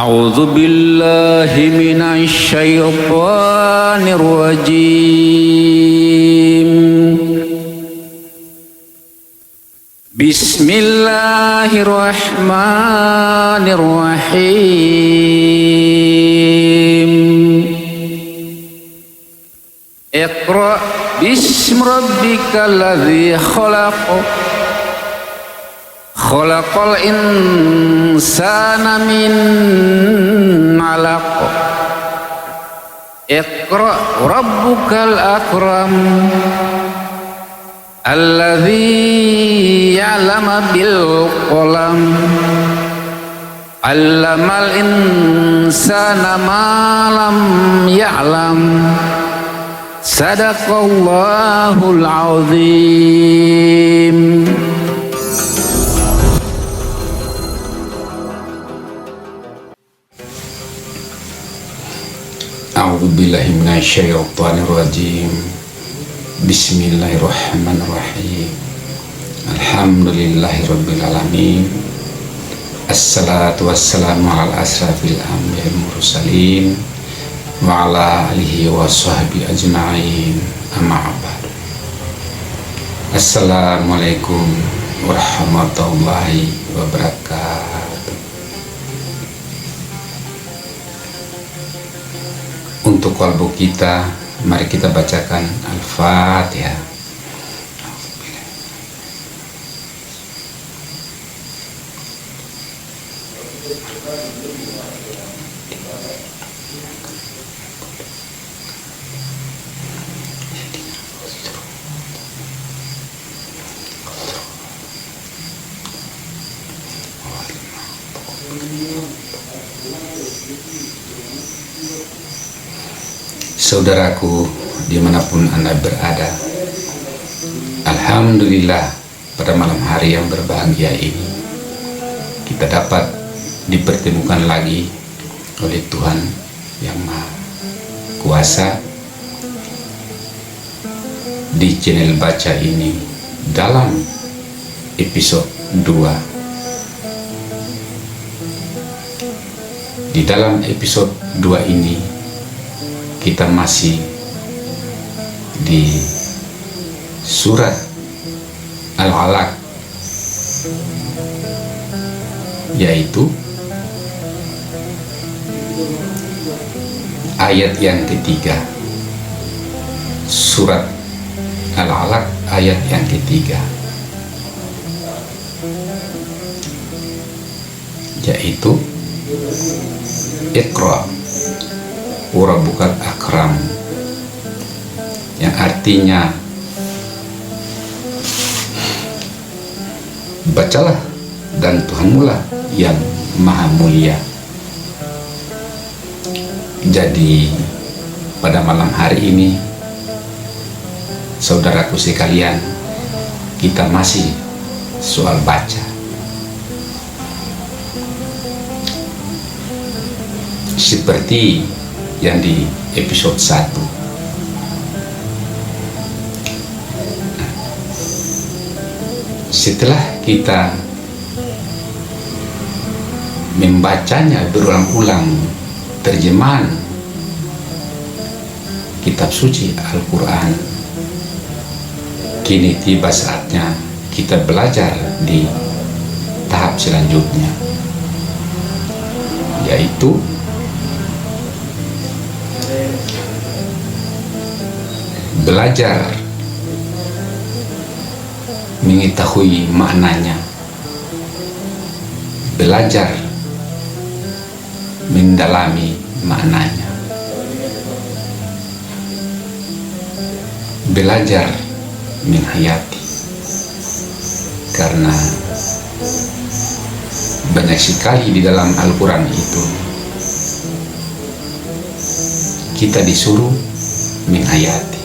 A'udzu billahi minasy syaithanir rajim. Bismillahirrahmanirrahim. Iqra bismi rabbikal ladzi khalaq. Khalaqal insana min 'alaq. Iqra rabbukal akram. Alladzi 'allama bil qalam. 'Allamal insana ma lam ya'lam. Sadaqallahul azim. A'udzubillahi minasyaitonir rajim. Bismillahirrahmanirrahim. Alhamdulillahirabbil alamin. Assalatu wassalamu ala asrafil anbiya'il mursalin wa ala alihi wa sahbihi ajma'in. Amma ba'du. Assalamualaikum warahmatullahi wabarakatuh. Untuk kalbu kita, mari kita bacakan Al-Fatihah. Saudaraku, dimanapun Anda berada, alhamdulillah pada malam hari yang berbahagia ini kita dapat dipertemukan lagi oleh Tuhan yang Maha Kuasa di channel baca ini dalam episode 2. Di dalam episode 2 ini kita masih di surat Al-Alaq, yaitu ayat yang ketiga. Surat Al-Alaq ayat yang ketiga, yaitu Iqra Rabbukal akram, yang artinya bacalah dan Tuhanmu lah yang maha mulia. Jadi pada malam hari ini, saudaraku sekalian, kita masih soal baca. Seperti yang di episode 1. Setelah kita membacanya berulang-ulang terjemahan kitab suci Al-Quran, kini tiba saatnya kita belajar di tahap selanjutnya, yaitu belajar mengetahui maknanya, belajar mendalami maknanya, belajar menghayati. Karena banyak sekali di dalam Al-Quran itu kita disuruh menghayati,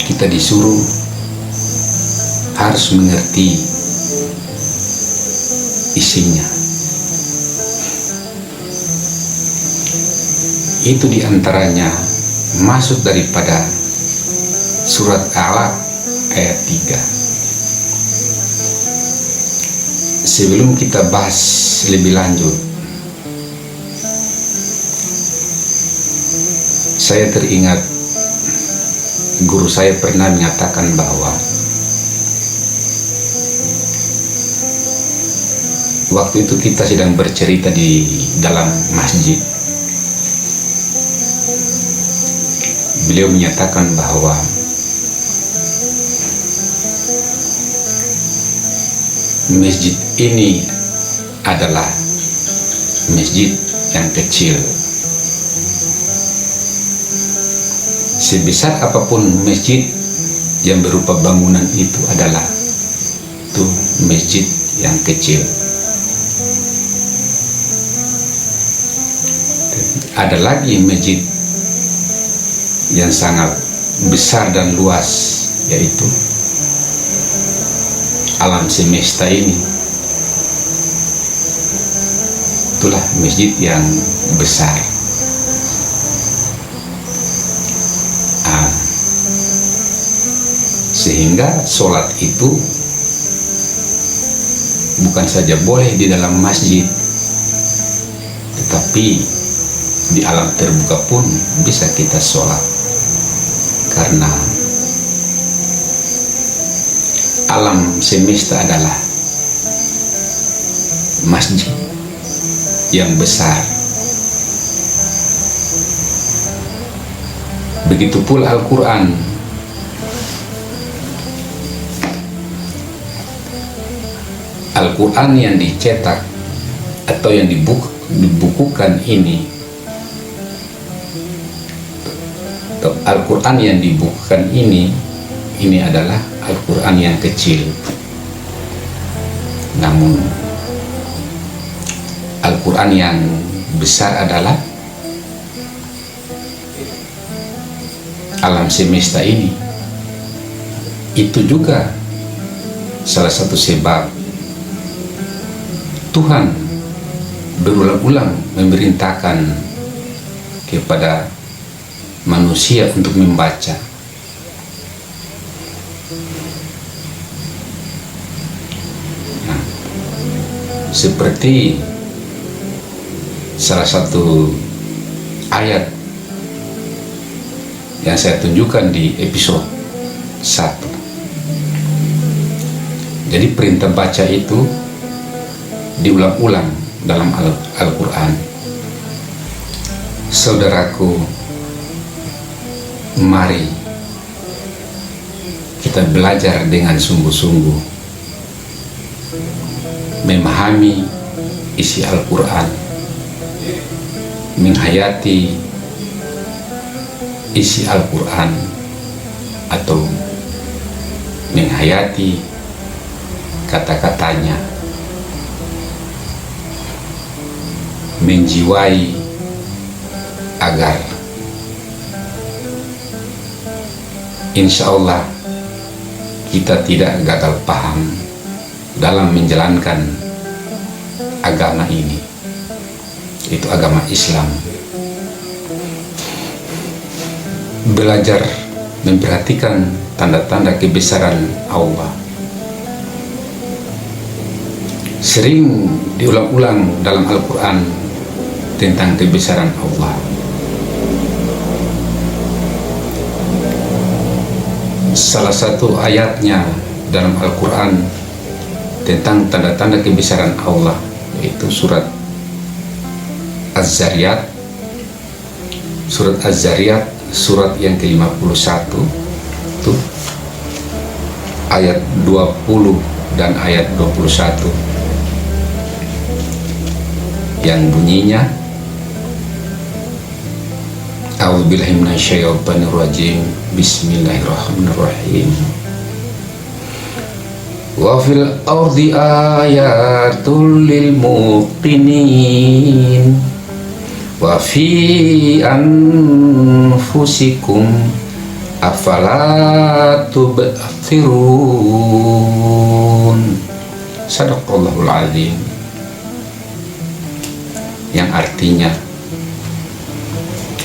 kita disuruh harus mengerti isinya. Itu diantaranya masuk daripada surat Al-Alaq ayat 3. sebelum kita bahas lebih lanjut, saya teringat guru saya pernah menyatakan bahwa waktu itu kita sedang bercerita di dalam masjid. Beliau menyatakan bahwa masjid ini adalah masjid yang kecil. Sebesar apapun masjid yang berupa bangunan itu adalah itu masjid yang kecil. Ada lagi masjid yang sangat besar dan luas, yaitu alam semesta ini. Itulah masjid yang besar. Sehingga sholat itu bukan saja boleh di dalam masjid, tetapi di alam terbuka pun bisa kita sholat, karena alam semesta adalah masjid yang besar. Begitu pula Al-Quran. Al-Quran yang dicetak atau yang dibukukan ini, Al-Quran yang dibukukan ini adalah Al-Quran yang kecil. Namun Al-Quran yang besar adalah alam semesta ini. Itu juga salah satu sebab Tuhan berulang-ulang memerintahkan kepada manusia untuk membaca. Nah, seperti salah satu ayat yang saya tunjukkan di episode 1. Jadi perintah baca itu diulang-ulang dalam Al-Quran. Saudaraku, mari kita belajar dengan sungguh-sungguh memahami isi Al-Quran, menghayati isi Al-Quran, atau menghayati kata-katanya, menjiwai agar insya Allah kita tidak gagal paham dalam menjalankan agama ini, itu agama Islam. Belajar memperhatikan tanda-tanda kebesaran Allah. Sering diulang-ulang dalam Al-Quran tentang kebesaran Allah. Salah satu ayatnya dalam Al-Quran tentang tanda-tanda kebesaran Allah, yaitu surat Az-Zariyat. Surat Az-Zariyat, surat yang ke-51, itu ayat 20 dan ayat 21, yang bunyinya, A'udzubillahi minasyaitonir rajim. Bismillahirrahmanirrahim. Wa fil ardi ayatul lil muqinin wa fi anfusikum afala tubsirun. Sadaqallahul azim. Yang artinya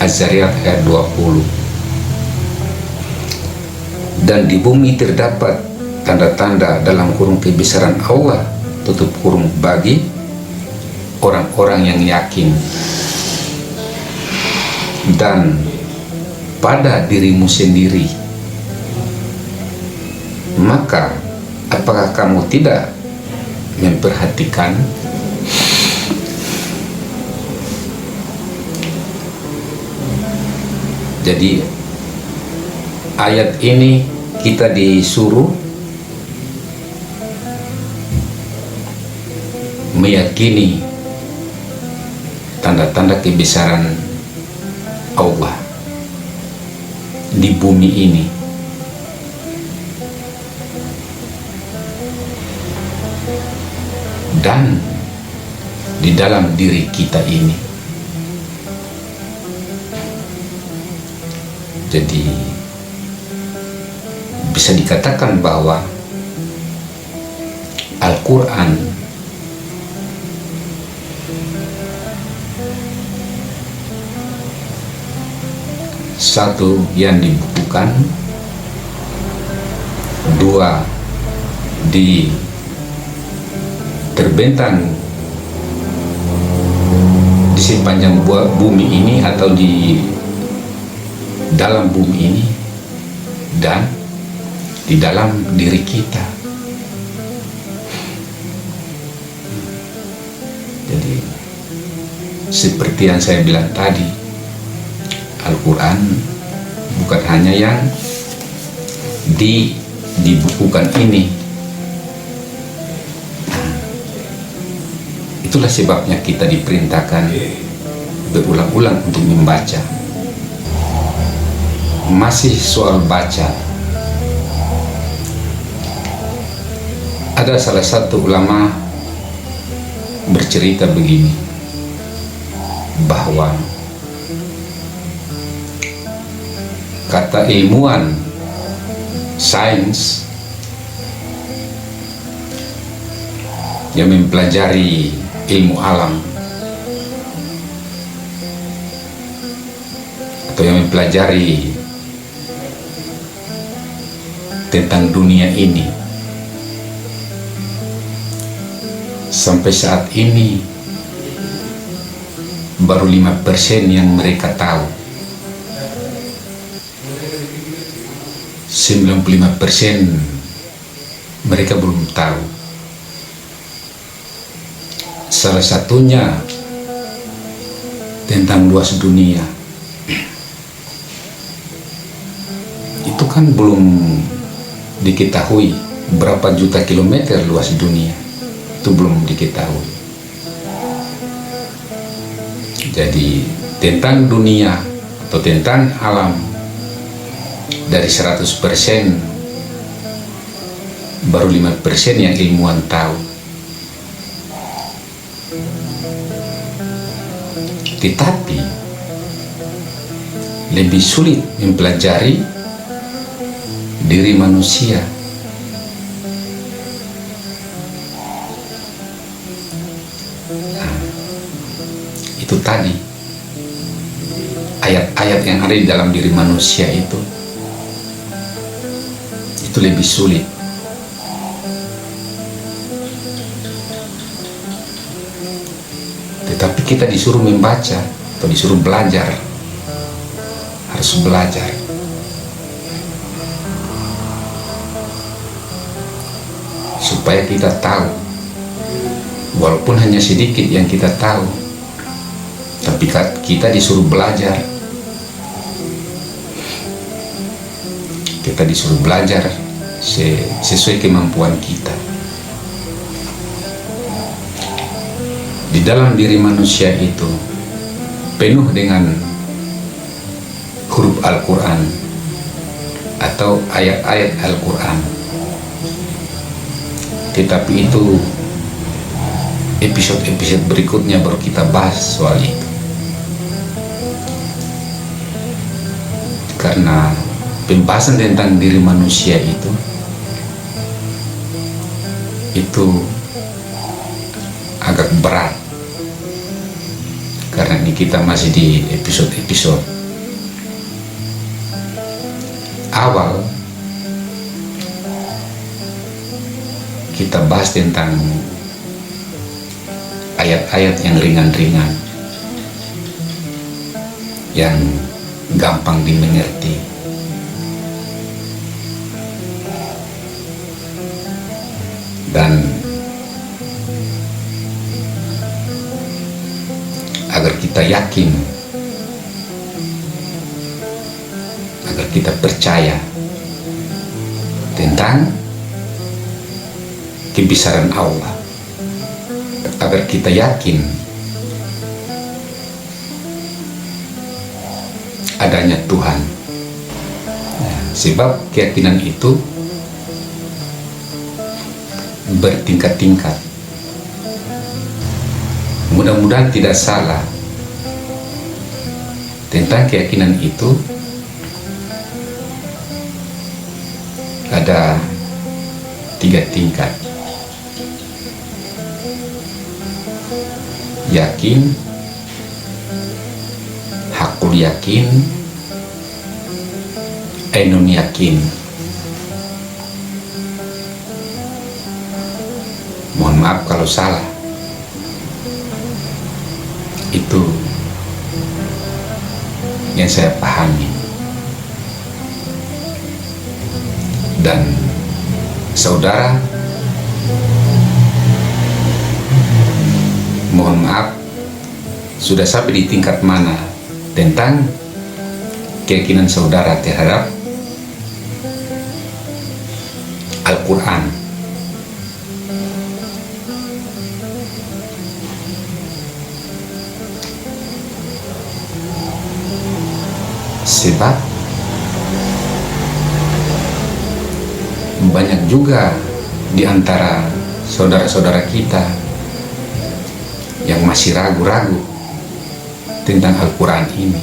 Az-Zariyat ayat 20. Dan di bumi terdapat tanda-tanda dalam kurung kebesaran Allah tutup kurung, bagi orang-orang yang yakin dan pada dirimu sendiri, maka apakah kamu tidak memperhatikan jadi ayat ini kita disuruh meyakini tanda-tanda kebesaran Allah di bumi ini, dan di dalam diri kita ini. Jadi bisa dikatakan bahwa Al-Quran satu yang dibukukan, dua terbentang di sepanjang bumi ini atau di dalam bumi ini, dan di dalam diri kita. Jadi seperti yang saya bilang tadi, Al-Quran bukan hanya yang dibukukan ini. Itulah sebabnya kita diperintahkan berulang-ulang untuk membaca. Masih soal baca, ada salah satu ulama bercerita begini, bahwa kata ilmuwan sains yang mempelajari ilmu alam atau yang mempelajari tentang dunia ini, sampai saat ini baru 5% yang mereka tahu. 95% mereka belum tahu. Salah satunya tentang luas dunia. Itu kan belum diketahui berapa juta kilometer luas dunia. Itu belum diketahui. Jadi tentang dunia atau tentang alam, dari 100% baru 5% yang ilmuwan tahu. Tetapi lebih sulit mempelajari diri manusia. Nah, itu tadi ayat-ayat yang ada di dalam diri manusia itu lebih sulit. Tetapi kita disuruh membaca atau disuruh belajar, harus belajar. Supaya kita tahu, walaupun hanya sedikit yang kita tahu, tapi kita disuruh belajar. Kita disuruh belajar sesuai kemampuan kita. Di dalam diri manusia itu penuh dengan huruf Al-Quran atau ayat-ayat Al-Quran. Tetapi itu episode-episode berikutnya baru kita bahas soal itu. Karena pembahasan tentang diri manusia itu agak berat, karena ini kita masih di episode-episode awal. Kita bahas tentang ayat-ayat yang ringan-ringan, yang gampang dimengerti. Dan agar kita yakin, agar kita percaya tentang kebesaran Allah, agar kita yakin adanya Tuhan. Sebab keyakinan itu bertingkat-tingkat. Mudah-mudahan tidak salah tentang keyakinan itu. Ada 3 tingkat: yakin, hakul yakin, ainun yakin. Mohon maaf kalau salah. Itu yang saya pahami. Dan saudara, mohon maaf, sudah sampai di tingkat mana tentang keyakinan saudara terhadap Al-Quran? Sebab banyak juga di antara saudara-saudara kita yang masih ragu-ragu tentang Al-Quran ini.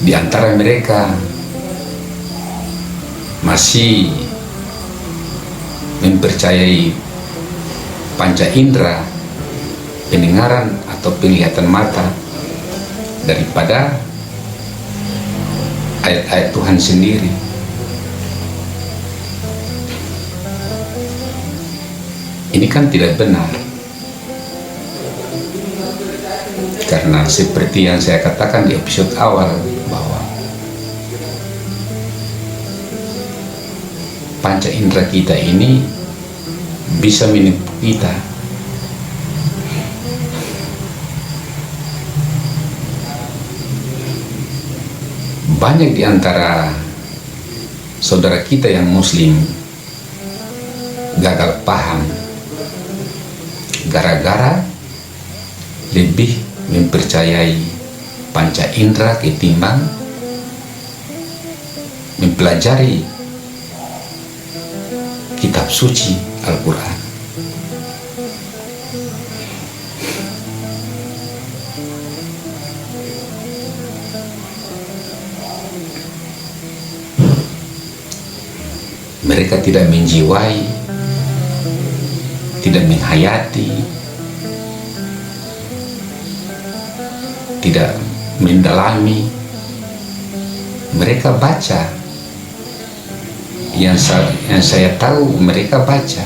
Di antara mereka masih mempercayai panca indera, pendengaran atau penglihatan mata, daripada ayat-ayat Tuhan sendiri. Ini kan tidak benar, karena seperti yang saya katakan di episode awal, bahwa panca indera kita ini bisa menipu kita. Banyak di antara saudara kita yang muslim gagal paham gara-gara lebih mempercayai panca indera ketimbang mempelajari kitab suci Al-Quran. Mereka tidak menjiwai, tidak menghayati, tidak mendalami. Mereka baca yang saya tahu, mereka baca,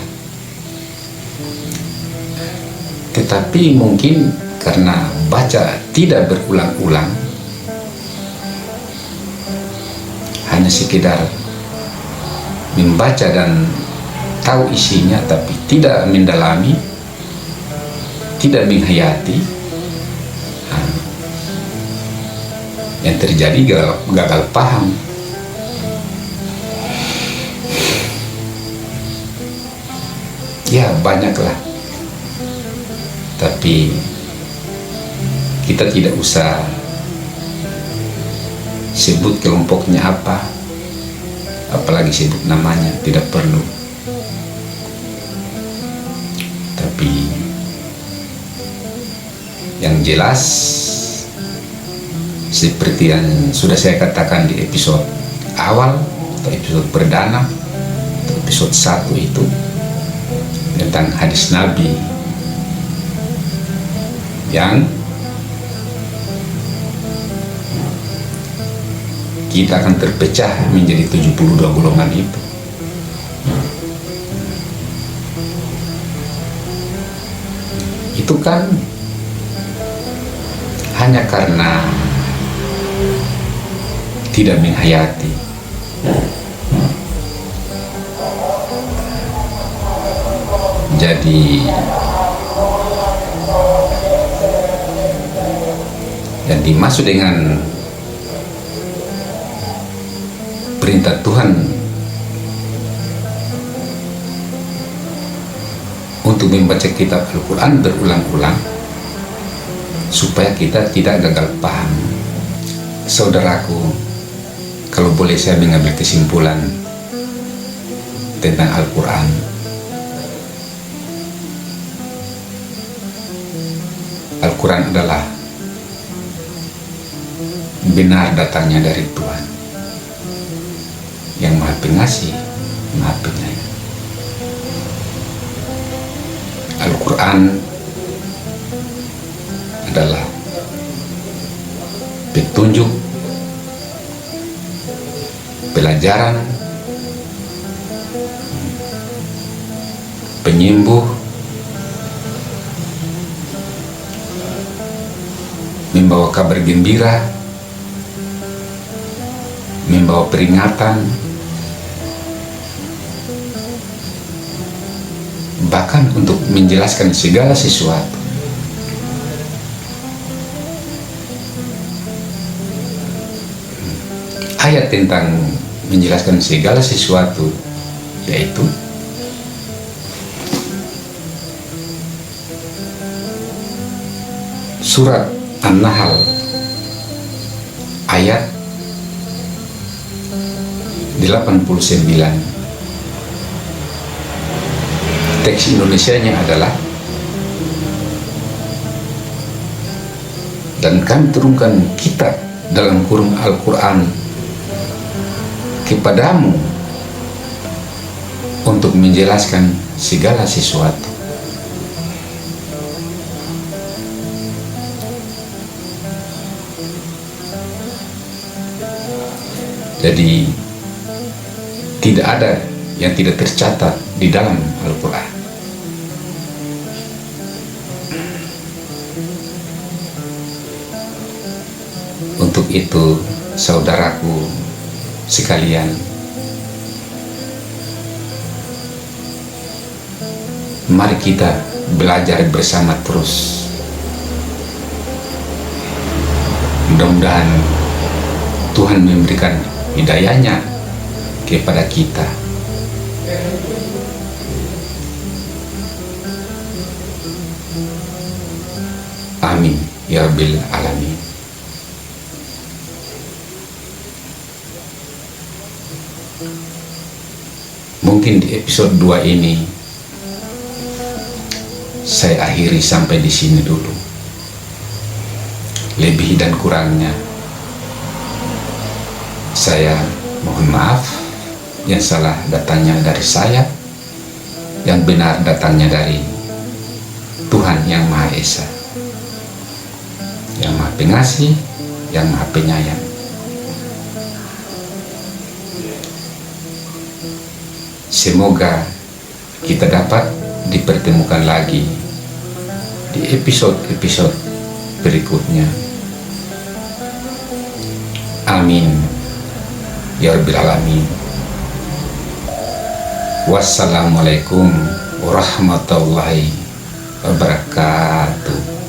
tetapi mungkin karena baca tidak berulang-ulang, hanya sekedar membaca dan tahu isinya tapi tidak mendalami, tidak menghayati, yang terjadi gagal paham. Ya banyaklah, tapi kita tidak usah sebut kelompoknya apa, apalagi sebut namanya, tidak perlu. Tapi yang jelas, seperti yang sudah saya katakan di episode awal atau episode perdana atau episode 1 itu, tentang hadis Nabi yang kita akan terpecah menjadi 72 golongan itu. Itu kan hanya karena tidak menghayati. Jadi yang dimaksud dengan perintah Tuhan untuk membaca kitab Al-Quran berulang-ulang supaya kita tidak gagal paham. Saudaraku, kalau boleh saya mengambil kesimpulan tentang Al-Quran. Al-Quran adalah benar datangnya dari Tuhan yang Maha Pengasih, Maha Penyayang. Al-Quran adalah petunjuk, pelajaran, penyembuh, membawa kabar gembira, membawa peringatan, bahkan untuk menjelaskan segala sesuatu. Ayat tentang menjelaskan segala sesuatu yaitu surat An-Nahl ayat 89. Teks Indonesianya adalah, dan kami turunkan kitab dalam kurung Al-Quran kepadamu untuk menjelaskan segala sesuatu. Jadi tidak ada yang tidak tercatat di dalam Al-Quran. Untuk itu, saudaraku sekalian, mari kita belajar bersama terus. Mudah-mudahan Tuhan memberikan hidayahnya kepada kita. Amin ya Rabbil Alamin. Mungkin di episode 2 ini saya akhiri sampai di sini dulu. Lebih dan kurangnya saya mohon maaf. Yang salah datangnya dari saya, yang benar datangnya dari Tuhan yang Maha Esa, yang Maha Pengasih, yang Maha Penyayang. Semoga kita dapat dipertemukan lagi di episode-episode berikutnya. Amin ya Rabbil Alamin. Wassalamualaikum warahmatullahi wabarakatuh.